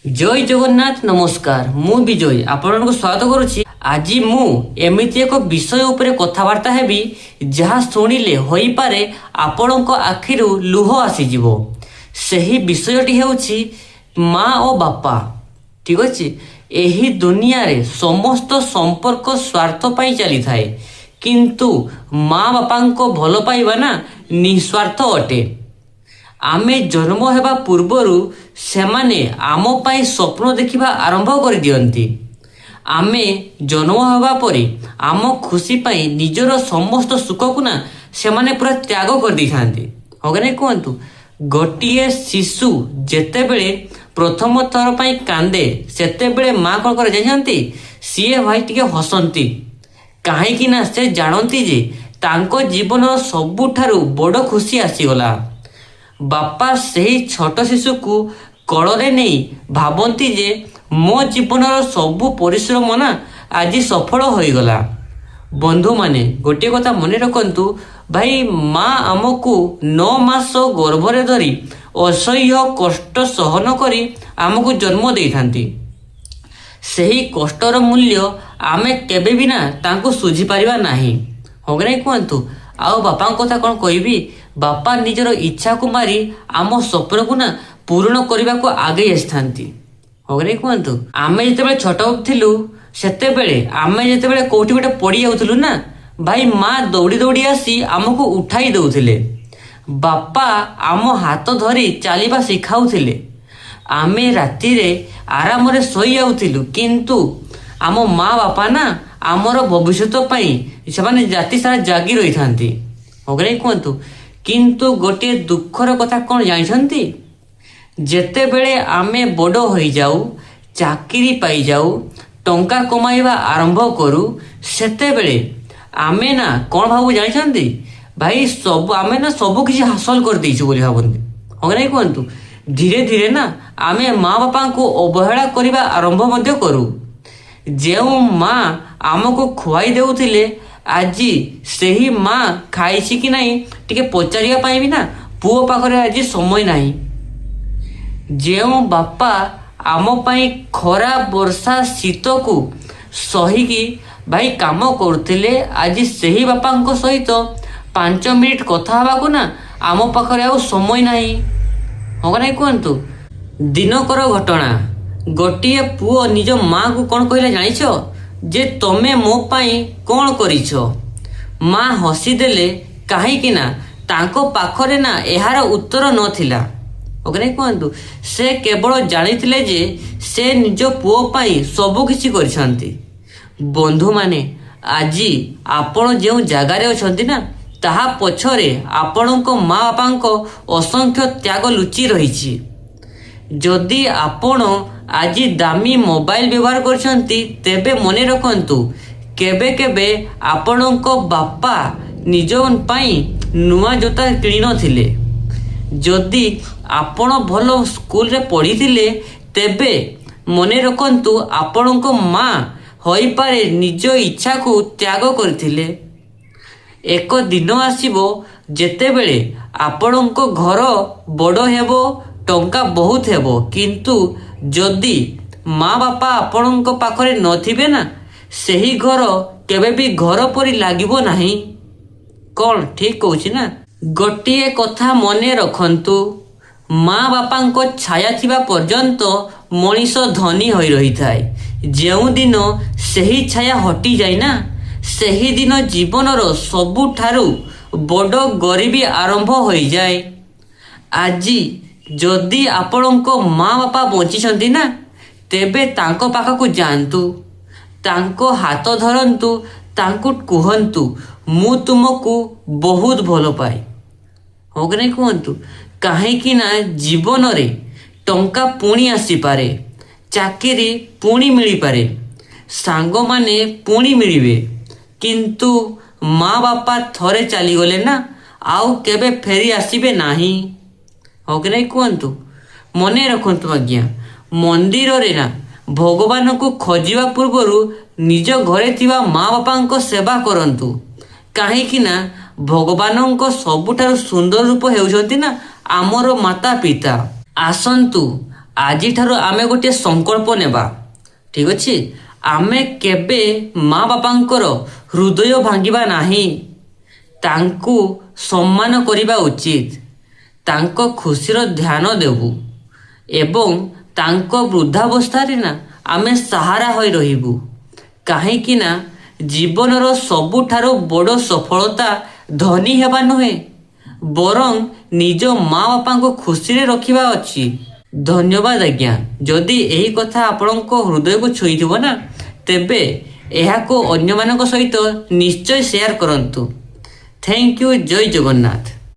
जय जगन्नाथ नमस्कार मु विजय आपण को स्वागत करुछि। आज मु एमिति एक विषय उपरे कथबार्ता हेबी जहा शुणिले होई पारे आपणक आखिरु लुह आसीजिवो। सेही विषयटी हेउछि माँ और बापा। ठीक अछि, एही दुनिया रे समस्त संपर्क स्वार्थ पाई चली थाए, किंतु माँ बापांको भलो पाइबा ना निस्वार्थ अटे। आमे जन्म हेबा पूर्वरु सेमाने आमो पाई स्वप्न देखिबा आरंभ कर दियंती। आमे जन्म हेबा परे आम खुशी पाई निजर समस्त सुख को ना सेमाने पूरा त्याग कर दिखांती। होगने कहतु गोटिए शिशु जेते बेले प्रथम थर पाई कांदे सेते बेले माँ कौन कर जानती, सीए भाई टिके हसंती। काहेकि ना से जानती जे तांको जीवन सबुठारु बड़ खुशी आसीगला। बापा सही छोट शिशु को कଳରେ नहीं भावती जे मो जीवनर सबु परिश्रम ना आज सफल होईगला। बंधु माने गोटे कथा मन रखंतु भाई, माँ आमको 9 मास गर्भरे धरी असह्य कष्ट सहन करी आमको जन्म दे थांती। सही कष्टर मूल्य आमे केबे भी ना तांको सुझी पारिबा नाही। होगरे कहतु आउ बापा कथा कौन कहबी। बापा निजर इच्छा को मारी आम स्वप्न को ना पूर्ण करने को आगे आसथांती। होगरे कहतु आमे जिते छोट थिलु सेते बेले आमे जिते बेले कोठी गोटे पड़ी जाउथलु ना भाई, माँ दौड़ी दौड़ी आसी आमको उठाई दउथिले। बापा आम हाथ धरी चलिबा सिखाउथिले। आमे राति रे आराम रे सोई जाउथिलु, किंतु आम माँ बापा ना आमर भविष्य पाई सेमाने जाति सारा जागी रही थांती। होगरे कहतु किंतु गोटे दुखर कथा कौन जानछंती, जेते बेले आमे बड़ हो जाऊ, चाकरी पाई जाऊ, टंका कमाइबा आरंभ करू, सेते बेले आमे ना कौन भाबू जानछंती भाई, सब आमे ना सब किछि हासिल कर देइछु बोली भाबंती। होगरे कहतु धीरे धीरे ना आमे माँ बापा को अवहेला करबा आरंभ मध्य करू। जेउ माँ आमको खुआई देउथिले आज सेही माँ खाइछि कि नहीं टिके पचारिया पाई भी ना पुओ पाखरे आज समय नहीं। जेउ बापा आम पाई खरा वर्षा शीत को सहीकी भाई काम करथिले, आज सेही बापा सहित 5 मिनिट कथा हवा को ना आम पाखरे आ समय नहीं। होगा कहतु दिनकर घटना, गोटिए पुओ निज माँ को कौन कहला जानिछ जे तमे मो पाई कौन करिछ। माँ हसी देले, काहेकि ना तांको पाखरे ना एहार उत्तर नथिला। ओकरे कहतु से केवल जानिथिले जे से निज पुओ पाई सब किछि करिसंती। बंधु माने आजी आपण जेउ जागारे अछंती ना ताहा पछरे आपणको माँ बापांको असंख्य त्याग लुचि रहिछि। जदि आपण आज दामी मोबाइल व्यवहार करछंती तेबे मने रखंतु केबे केबे आपणको बापा निज पाई नुआ जोता किणी नथिले। जदि आपण भलो स्कूल रे पढ़िथिले तेबे मने रखंतु आपणको माँ होई पारे निज इच्छा को त्याग करथिले। एक दिन आसीबो जेते बेले आपणको घर बड़ हेबो, टंका बहुत हेबो, किंतु जदि माँ बापा आपणको पाखरे नथिबे ना सेही घर केबे भी घर परी लागिबो नाही। कौन ठीक कहूछि ना। गोटिए कथा मने रखंतु, माँ बापांको छाया थिबा पर्यंत मनीष धनी होई रही थाए। जेउ दिन सेही छाया हटी जाए ना सेही दिन जीवनर सबुठारु बड़ गरीबी आरंभ होई जाए। आजी जदि आपणको माँ बापा बंचिछंती ना तेबे तांको पाखकु जांतु, तांको हाथ धरंतु, तांको कुहंतु मु तुमको बहुत भलो पाए। होगने कहतु काहेकि ना जीवन रे टंका पुणी आसी पारे, चाकरी पुणी मिली पारे, सांग माने पुणी मिलिबे, किंतु माँ बापा थरे चली गले ना आउ केबे फेरी आसीबे नाही। होगने कहतु मने रखंतु आज्ञा, मंदिर रे ना भगवान को खोजिबा पूर्वरु निज घरे थिबा माँ बापांको सेवा करंतु। काहेकि ना भगवानंको सबुठारु सुंदर रूप हेउछंती ना आमर माता पिता। आसंतु ଆଜିଠାରୁ ଆମେ ଗୋଟିଏ ସଂକଳ୍ପ ନେବା, ଠିକ୍ ଅଛି। ଆମେ କେବେ ମା ବାପାଙ୍କର ହୃଦୟ ଭାଙ୍ଗିବା ନାହିଁ। ତାଙ୍କୁ ସମ୍ମାନ କରିବା ଉଚିତ, ତାଙ୍କ ଖୁସିର ଧ୍ୟାନ ଦେବୁ ଏବଂ ତାଙ୍କ ବୃଦ୍ଧାବସ୍ଥାରେ ନା ଆମେ ସାହାରା ହୋଇ ରହିବୁ। କାହିଁକି ନା ଜୀବନର ସବୁଠାରୁ ବଡ଼ ସଫଳତା ଧନୀ ହେବା ନୁହେଁ, ବରଂ ନିଜ ମା ବାପାଙ୍କୁ ଖୁସିରେ ରଖିବା ଅଛି। ଧନ୍ୟବାଦ ଆଜ୍ଞା। ଯଦି ଏହି କଥା ଆପଣଙ୍କ ହୃଦୟକୁ ଛୁଇଁଥିବ ନା, ତେବେ ଏହାକୁ ଅନ୍ୟମାନଙ୍କ ସହିତ ନିଶ୍ଚୟ ସେୟାର କରନ୍ତୁ। Thank you. ଜୟ ଜଗନ୍ନାଥ।